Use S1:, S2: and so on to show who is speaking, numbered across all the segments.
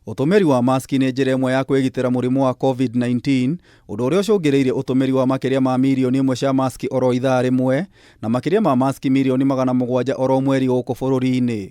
S1: Utumiri wa maski nĩ njĩra ĩmwe ya kwĩgitĩra mũrimũ wa COVID-19, ũndũ ũrĩa ũcũngĩrĩirie utumiri wa makĩria ma milioni 1 cia maski oro ithaa rĩmwe na makĩria ma maski milioni 700 oro mweri gũkũ bũrũri-inĩ.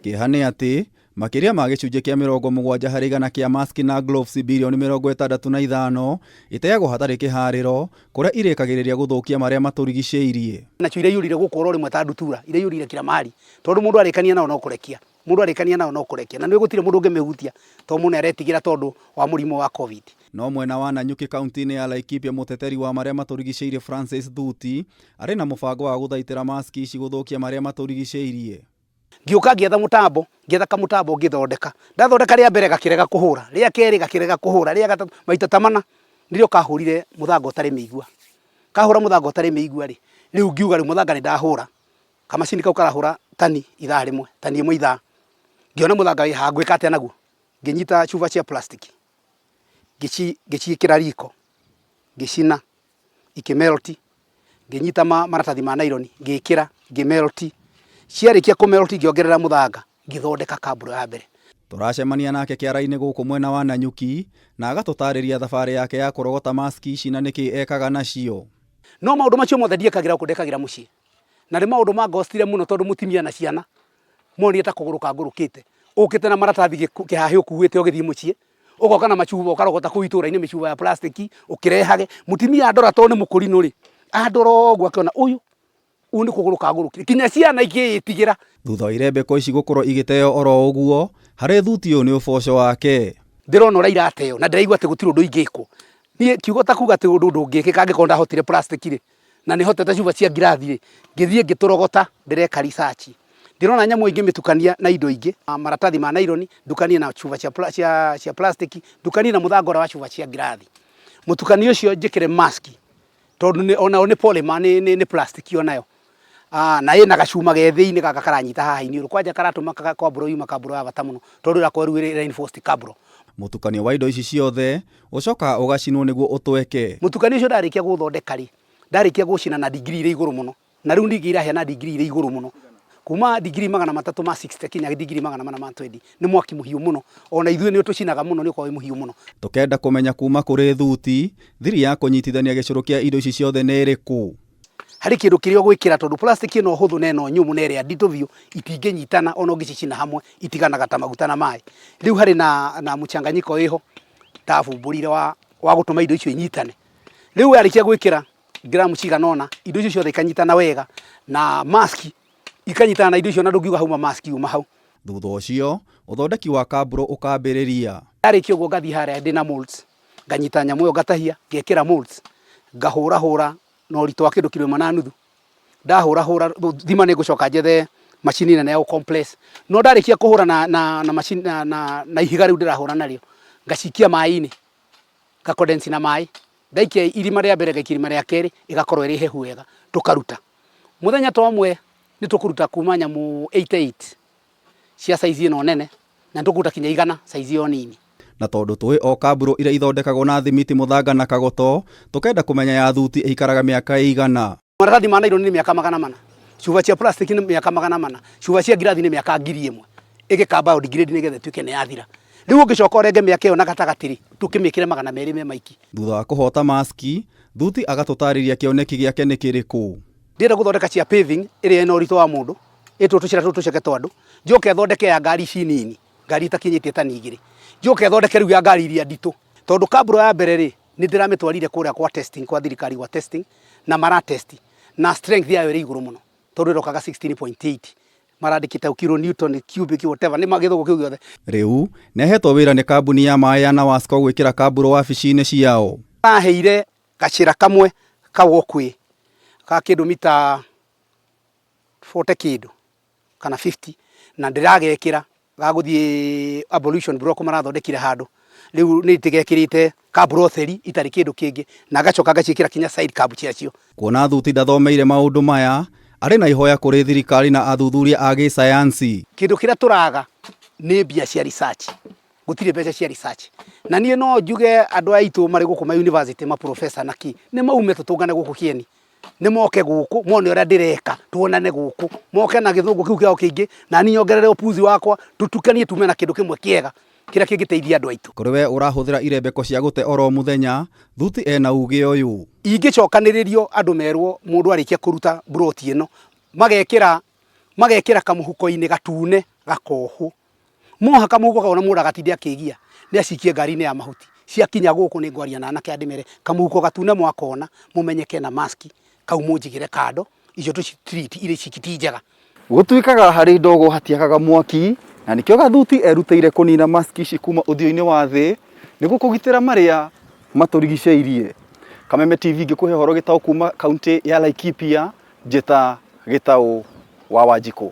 S1: Kĩeha nĩ atĩ makĩria ma gĩcunjĩ kĩa 70 harĩ igana kĩa maski na gloves bilioni 65 iteagwo hatarĩ kĩharĩro, kũrĩa irĩkagĩrĩria gũthũkia marĩa maturigicĩirie.
S2: Nacio iria yurire gũkorwo rĩmwe ta ndutura, iria yurire kila mahali. Tondũ mũndũ arĩkania nao no kũrekia. Mũndũ arĩkania nao no kũrekia. Na nĩ gũtirĩ mũndũ ũngĩmĩhutia, tondũ mũndũ aretigira tondũ wa mũrimũ wa COVID.
S1: No mwena wa Nanyuki kaunti-inĩ ya Laikipia, muteteri wa marĩa maturigicĩirie Francis Thuti arĩ na mũbango wa gũthaitĩra maski ici gũthũkia marĩa maturigicĩirie.
S2: Ngĩũka ngĩetha mũtambo, ngĩetha kamũtambo ngĩthondeka. Ndathondeka rĩa mbere gakĩrega kũhũra, rĩa kerĩ gakĩrega kũhũra, rĩa gatatũ maita ta mana nĩrĩo kahũrire mũthanga ũtarĩ mĩigua. Kahũra mũthanga ũtarĩ mĩigua rĩ, rĩu ngiuga rĩ mũthanga nĩ ndahũra. Kamacini kau karahũra tani ithaa rĩmwe, tani ĩmwe ithaa. Ngĩona mũthanga wĩ ngwĩka atĩa naguo. Ngĩnyita chuba cia plastic. Ngĩciĩkĩra riko. Ngĩcina, ikĩmelti. Ngĩnyita maratathi ma nylon, ngĩkĩra, ngĩmelti. Ciarĩkia kũmelti ngĩongerera mũthanga, ngĩthondeka cabro ya mbere.
S1: Tũracemania nake kĩara-inĩ gũkũ mwena wa Nanyuki na agatũtarĩria thabarĩ yake ya kũrogota maski ici na nĩkĩ ekaga nacio.
S2: No maũndũ macio mothe ndiekagĩra kũndekagĩra mũciĩ. Na nĩ maũndũ mangostire mũno tondũ mũtimia na ciana monire ta kũgũrũ kangũrũkĩte. Ũkĩte na maratathi kĩhahe ũkuĩte ũgĩthiĩ mũciĩ. Ũgoka na macuba ũkarogota kũu itũũra-inĩ mĩcuba ya plastic ũkĩrehage. Mũtimia andora tondũ nĩ mũkũrinũ rĩ. Andora ũguo akĩona ũyũ nĩ kũgũrũ kangũrũkĩte. Kinya ciana igĩĩtigĩra.
S1: Thutha wa Irembeko ici gũkorwo igĩteo oro ũguo, harĩ Thuti ũyũ nĩ ũboco wake.
S2: Ndĩrona ũrĩa irateo na ndĩraigua atĩ gũtirĩ ũndũ ingĩkwo. Niĩ kiugo ta kuga atĩ ũndũ ũngĩkĩka angĩkorwo ndahotire plastic rĩ, na nĩ hotete cuba cia ngirathi rĩ, ngĩthiĩ ngĩtũrogota ndĩreka research. Ndĩrona nyamũ ingĩ mĩtukania na indo ingĩ, maratathi ma nylon, ndukania na cuba cia plastic, ndukania na mũthanga wa cuba cia ngirathi. Mũtukanio ũcio njĩkĩre mask, tondũ onao nĩ polymer nĩ plastic onayo. Na ĩna gacuma gethĩ-inĩ gaka karanyita haha iniũrũ. Kwanja karatũma cabro yuma cabro ya bata mũno, tondũ ĩrakorwo rĩu reinforced cabro.
S1: Mũtukanio wa indo ici ciothe ũcoka ũgacinwo nĩguo ũtweke.
S2: Mũtukanio ũcio ndarĩkia gũthondeka rĩ, ndarĩkia gũcina na degree irĩ igũrũ mũno. Na rĩu ningĩ irahĩa na degree irĩ igũrũ mũno. Kuma degree 360 kinya degree 420 nĩ mwaki mũhiũ mũno. Ona ithuĩ nĩ ũtũcinaga mũno, nĩ ũkorwo wĩ mũhiũ mũno.
S1: Tũkenda kũmenya kuma kũrĩ Thuti, thiri ya kũnyitithania gĩcũrũ kĩa indo ici ciothe nĩ ĩrĩkũ?
S2: Harĩ kĩndũ kĩrĩa ũgwĩkĩra tondũ plastic ĩno hũthũ na ĩno nyũmũ na ĩrĩa nditũ biũ itingĩnyitana ona ũngĩcicina hamwe itiganaga ta maguta na maĩ. Rĩu harĩ na mũchanganyiko ĩho tabumbũrire wa gũtũma indo icio inyitane. Rĩu yarĩkia gwĩkĩra gramu cigana ũna, indo icio ciothe ikanyitana wega na mask ikanyitana na indo icio na ndũngiuga hauma mask uma hau.
S1: Thutha ũcio ũthondeki wa cabro ũkambĩrĩria.
S2: Yarĩkia ũguo ngathiĩ harĩa ndĩna molds, nganyita nyamũ ĩyo ngatahia, ngekĩra molds, ngahũra na ũritũ wa kĩndũ kilo 1.5. Ndahũra thima nĩ ngũcoka njethe macini nene ya compress. No ndarĩkia kũhũra na macini na ihiga rĩu ndĩrahũra narĩo, ngacikia maĩ-inĩ, ngakondensi na maĩ. Ndaikia irima rĩa mbere ngaikia irima rĩa kerĩ, ĩgakorwo ĩrĩ hehu wega, tũkaruta. Mũthenya ta ũmwe nĩ tũkũruta kuma nyamũ 88 cia size ĩno nene, na tũkũruta kinya 100 size ĩyo nini.
S1: Na tondũ tũĩ o cabro iria ithondekagwo na thimiti, mũthanga na kagoto, tũkenda kũmenya ya Thuti ĩikaraga mĩaka ĩigana.
S2: Maratathi ma nylon nĩ mĩaka 400, cuba cia plastic nĩ mĩaka 400, cuba cia ngirathi nĩ mĩaka 1000. Ĩgĩkamba biodegraded nĩgetha ĩtuĩke nĩ yathira. Rĩu ũngĩcoka ũrenge mĩaka ĩyo na gatagatĩ tũkĩmĩkĩre 200 me maiki.
S1: Thutha wa kũhota maski, Thuti agatũtarĩria kĩoneki gĩake nĩ kĩrĩkũ.
S2: Ndĩrenda gũthondeka cia paving ĩrĩa ĩna ũritũ wa mũndũ, ĩtwo tũcira tũceke twandu, njoke thondeke ya ngari ici nini, ngari itakinyĩtie tani 2. Njoke thondeke rĩu ya ngari iria nditũ. Tondũ cabro ya mbere rĩ, nĩ ndĩramĩtwarire kũrĩa kwa testing, kwa thirikari wa testing na maratesti. Na strength yayo ĩrĩ igũrũ mũno. Tondũ ĩrokaga 16.8. Marandĩkĩte kilo newton cubic whatever nĩ magĩthũko kĩu gĩothe.
S1: Rĩu nĩahetwo wĩra nĩ kambuni ya maĩ ya Nawasco gwĩkĩra cabro wabici-inĩ ciao.
S2: Aheire gacĩra kamwe ka walkway ka kĩndũ mita 40 kĩndũ kana 50 na ndĩragekĩra gagũthiĩ abolition block marathondekire handũ. Rĩu nĩ itigekĩrĩte cabro theri itarĩ kĩndũ kĩngĩ na gacoka gaciĩkĩra kinya side cab ciacio.
S1: Kuona Thuti ndathomeire maũndũ maya, arĩ na ihoya kũrĩ thirikari na athuthuria a gĩsayansi.
S2: Kĩndũ kĩrĩa tũraga nĩ mbia cia research. Gũtirĩ mbeca cia research. Na niĩ no njuge andũ aitũ marĩ gũkũ ma university ma professor naki nĩ maume tũtũngane gũkũ Kieni. nĩ moke guku mone ũrĩa ndĩreka tuonane guku moke na gĩthũngũ kĩu kĩao kĩingĩ na niĩ nyongerere upuzi wakwa tutukanie tume na kĩndũ kĩmwe kĩega kĩrĩa kĩngĩteithia andũ aitũ.
S1: Kũrĩ we ũrahũthĩra irembeko cia gũte oro mũthenya, Thuti ena uge ũyũ.
S2: Ingĩcokanĩrĩrio andũ merwo mũndũ arĩkia kũruta broti ĩno magekĩra kamũhuko-inĩ gatune gakohũ, moha kamũhuko kaona mũndũ agatinde akĩgia nĩ acikie ngari-inĩ ya mahuti ciakinya gũkũ nĩ ngwaria na anake andĩmere kamũhuko gatune mwakona mũmenyeke na maski kau mũnjigĩre kando icio tũcitreat iria cikiti njega.
S3: Gũtuikaga harĩ ndogo hatiakaga mwaki, na nĩkĩo Gathuti erutĩire kũnina maski ici kuma ũthiũ-inĩ wa thĩ nĩguo kũgitĩra marĩa matũrigicĩirie. Kameme TV ngĩkũhe ũhoro gĩtaũ kuma kaunti ya Laikipia, njĩta Gĩtaũ wa Wanjikũ.